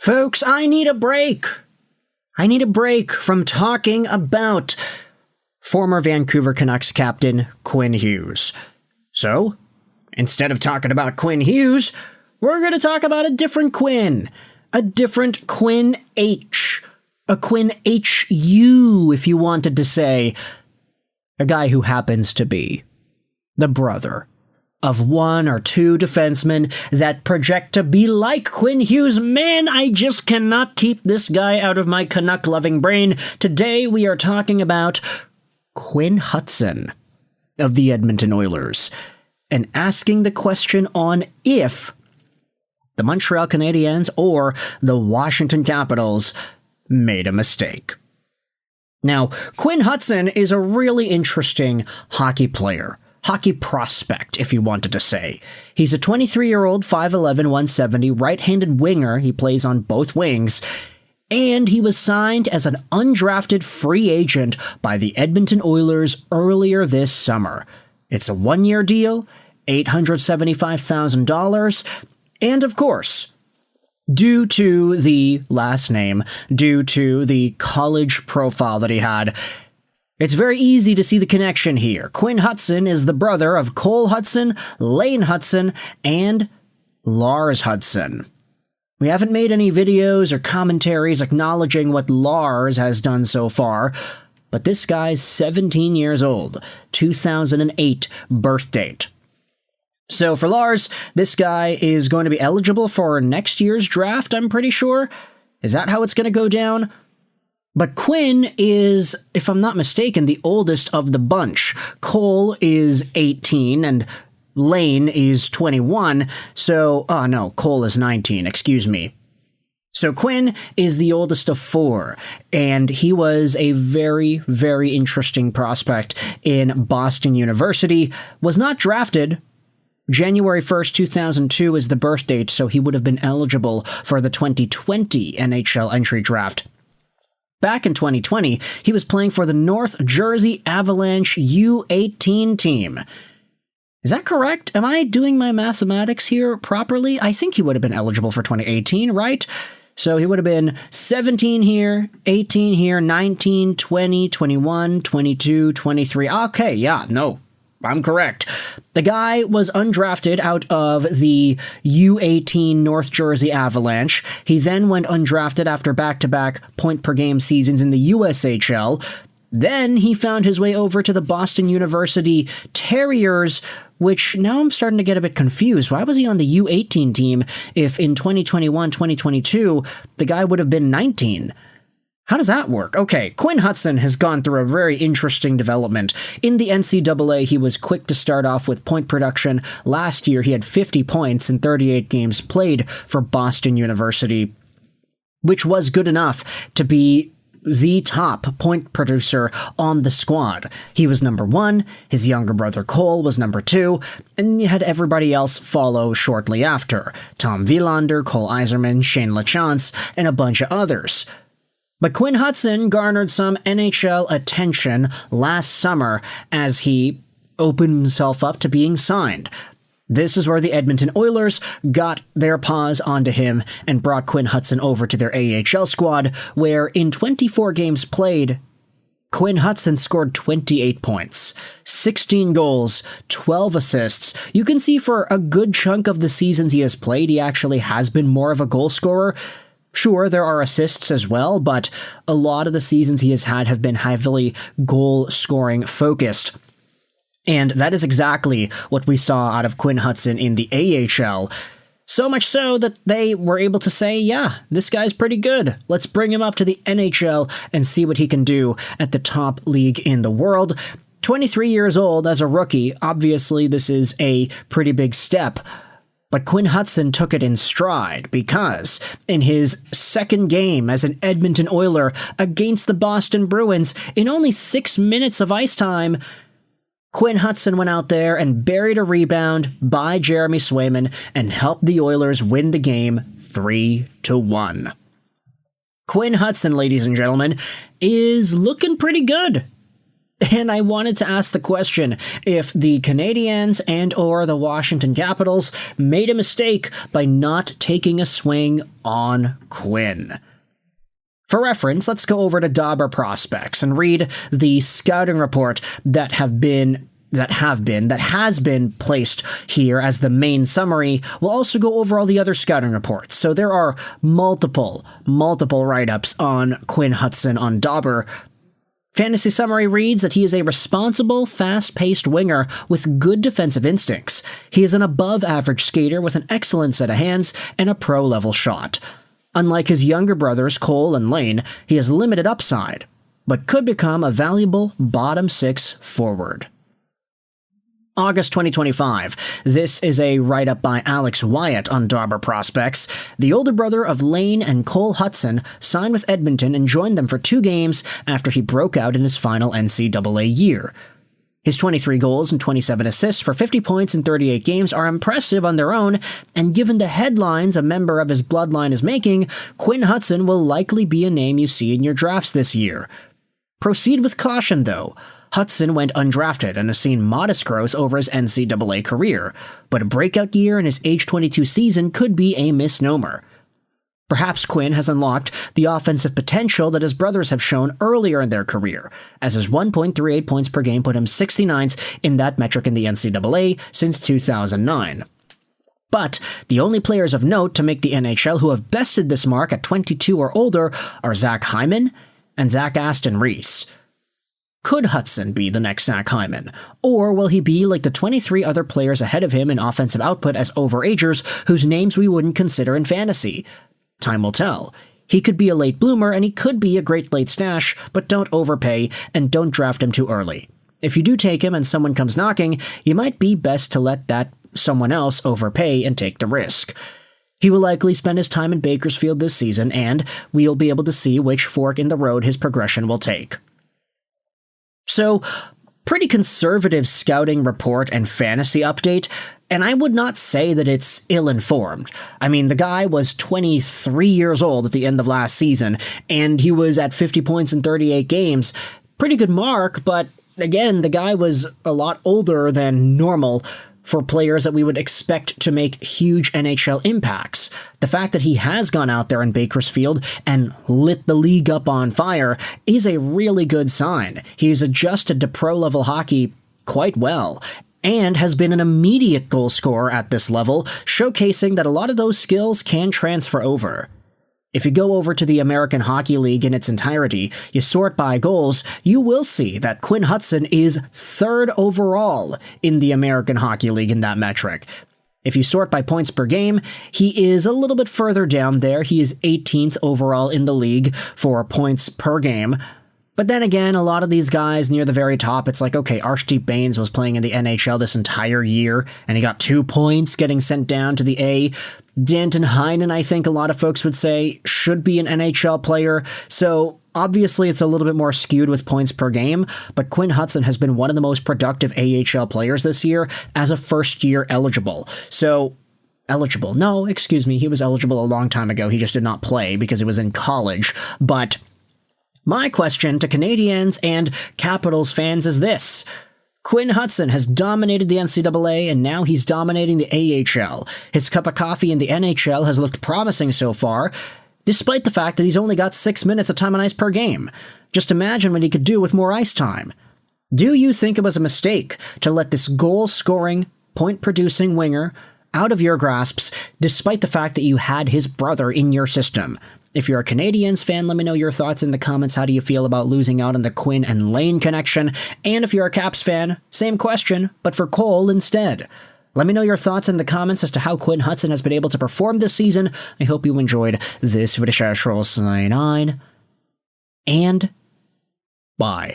Folks, I need a break. I need a break from talking about former Vancouver Canucks captain Quinn Hughes. So, instead of talking about Quinn Hughes, we're going to talk about a different Quinn. A different Quinn H. A Quinn H.U., if you wanted to say. A guy who happens to be the brother of one or two defensemen that project to be like Quinn Hughes. Man, I just cannot keep this guy out of my Canuck-loving brain. Today we are talking about Quinn Hutson of the Edmonton Oilers and asking the question on if the Montreal Canadiens or the Washington Capitals made a mistake. Now, Quinn Hutson is a really interesting hockey player. Hockey prospect, if you wanted to say. He's a 23-year-old, 5'11", 170, right-handed winger. He plays on both wings. And he was signed as an undrafted free agent by the Edmonton Oilers earlier this summer. It's a one-year deal, $875,000. And of course, due to the last name, due to the college profile that he had, it's very easy to see the connection here. Quinn Hutson is the brother of Cole Hutson, Lane Hutson, and Lars Hutson. We haven't made any videos or commentaries acknowledging what Lars has done so far, but this guy's 17 years old, 2008 birth date. So for Lars, this guy is going to be eligible for next year's draft, I'm pretty sure. Is that how it's going to go down? But Quinn is, if I'm not mistaken, the oldest of the bunch. Cole is 18 and Lane is 21, so, Cole is 19, excuse me. So Quinn is the oldest of four, and he was a very, very interesting prospect in Boston University, was not drafted. January 1st, 2002 is the birth date, so he would have been eligible for the 2020 NHL Entry Draft. Back in 2020, he was playing for the North Jersey Avalanche U18 team. Is that correct? Am I doing my mathematics here properly? I think he would have been eligible for 2018, right? So he would have been 17 here, 18 here, 19, 20, 21, 22, 23. Okay, yeah, no, I'm correct. The guy was undrafted out of the U18 North Jersey Avalanche. He then went undrafted after back-to-back point-per-game seasons in the USHL. Then he found his way over to the Boston University Terriers, which now I'm starting to get a bit confused. Why was he on the U18 team if in 2021-2022 the guy would have been 19? How does that work? Okay, Quinn Hutson has gone through a very interesting development. In the NCAA, he was quick to start off with point production. Last year, he had 50 points in 38 games played for Boston University, which was good enough to be the top point producer on the squad. He was number one, his younger brother Cole was number two, and you had everybody else follow shortly after. Tom Wielander, Cole Eiserman, Shane LaChance, and a bunch of others. But Quinn Hutson garnered some NHL attention last summer as he opened himself up to being signed. This is where the Edmonton Oilers got their paws onto him and brought Quinn Hutson over to their AHL squad, where in 24 games played, Quinn Hutson scored 28 points, 16 goals, 12 assists. You can see for a good chunk of the seasons he has played, he actually has been more of a goal scorer. Sure, there are assists as well, but a lot of the seasons he has had have been heavily goal-scoring focused. And that is exactly what we saw out of Quinn Hutson in the AHL. So much so that they were able to say, yeah, this guy's pretty good. Let's bring him up to the NHL and see what he can do at the top league in the world. 23 years old as a rookie, obviously this is a pretty big step. But Quinn Hutson took it in stride because in his second game as an Edmonton Oiler against the Boston Bruins, in only 6 minutes of ice time, Quinn Hutson went out there and buried a rebound by Jeremy Swayman and helped the Oilers win the game 3-1. Quinn Hutson, ladies and gentlemen, is looking pretty good. And I wanted to ask the question if the Canadiens and or the Washington Capitals made a mistake by not taking a swing on Quinn. For reference, let's go over to Dobber prospects and read the scouting report that has been placed here as the main summary. We'll also go over all the other scouting reports. So there are multiple write-ups on Quinn Hutson on Dobber. Fantasy summary reads that he is a responsible, fast-paced winger with good defensive instincts. He is an above-average skater with an excellent set of hands and a pro-level shot. Unlike his younger brothers Cole and Lane, he has limited upside, but could become a valuable bottom six forward. August 2025. This is a write-up by Alex Wyatt on Dobber prospects. The older brother of Lane and Cole Hutson signed with Edmonton and joined them for 2 games after he broke out in his final NCAA year. His 23 goals and 27 assists for 50 points in 38 games are impressive on their own, and given the headlines a member of his bloodline is making, Quinn Hutson will likely be a name you see in your drafts this year. Proceed with caution, though. Hutson went undrafted and has seen modest growth over his NCAA career, but a breakout year in his age 22 season could be a misnomer. Perhaps Quinn has unlocked the offensive potential that his brothers have shown earlier in their career, as his 1.38 points per game put him 69th in that metric in the NCAA since 2009. But the only players of note to make the NHL who have bested this mark at 22 or older are Zach Hyman and Zach Aston Reese. Could Hutson be the next Zach Hyman? Or will he be like the 23 other players ahead of him in offensive output as overagers whose names we wouldn't consider in fantasy? Time will tell. He could be a late bloomer and he could be a great late stash, but don't overpay and don't draft him too early. If you do take him and someone comes knocking, you might be best to let that someone else overpay and take the risk. He will likely spend his time in Bakersfield this season, and we'll be able to see which fork in the road his progression will take. So, pretty conservative scouting report and fantasy update, and I would not say that it's ill-informed. I mean, the guy was 23 years old at the end of last season, and he was at 50 points in 38 games. Pretty good mark, but again, the guy was a lot older than normal for players that we would expect to make huge NHL impacts. The fact that he has gone out there in Bakersfield and lit the league up on fire is a really good sign. He's adjusted to pro-level hockey quite well, and has been an immediate goal scorer at this level, showcasing that a lot of those skills can transfer over. If you go over to the American Hockey League in its entirety, you sort by goals, you will see that Quinn Hutson is 3rd overall in the American Hockey League in that metric. If you sort by points per game, he is a little bit further down there. He is 18th overall in the league for points per game. But then again, a lot of these guys near the very top, it's like, okay, Archdeep Baines was playing in the NHL this entire year, and he got 2 points getting sent down to the A. Danton Heinen, I think a lot of folks would say, should be an NHL player, so obviously it's a little bit more skewed with points per game, but Quinn Hutson has been one of the most productive AHL players this year as a first-year eligible. So, eligible. No, excuse me, he was eligible a long time ago, he just did not play because he was in college, but my question to Canadiens and Capitals fans is this. Quinn Hutson has dominated the NCAA, and now he's dominating the AHL. His cup of coffee in the NHL has looked promising so far, despite the fact that he's only got 6 minutes of time on ice per game. Just imagine what he could do with more ice time. Do you think it was a mistake to let this goal-scoring, point-producing winger out of your grasps, despite the fact that you had his brother in your system? If you're a Canadiens fan, let me know your thoughts in the comments. How do you feel about losing out on the Quinn and Lane connection? And if you're a Caps fan, same question, but for Cole instead. Let me know your thoughts in the comments as to how Quinn Hutson has been able to perform this season. I hope you enjoyed this video. Sign on, and bye.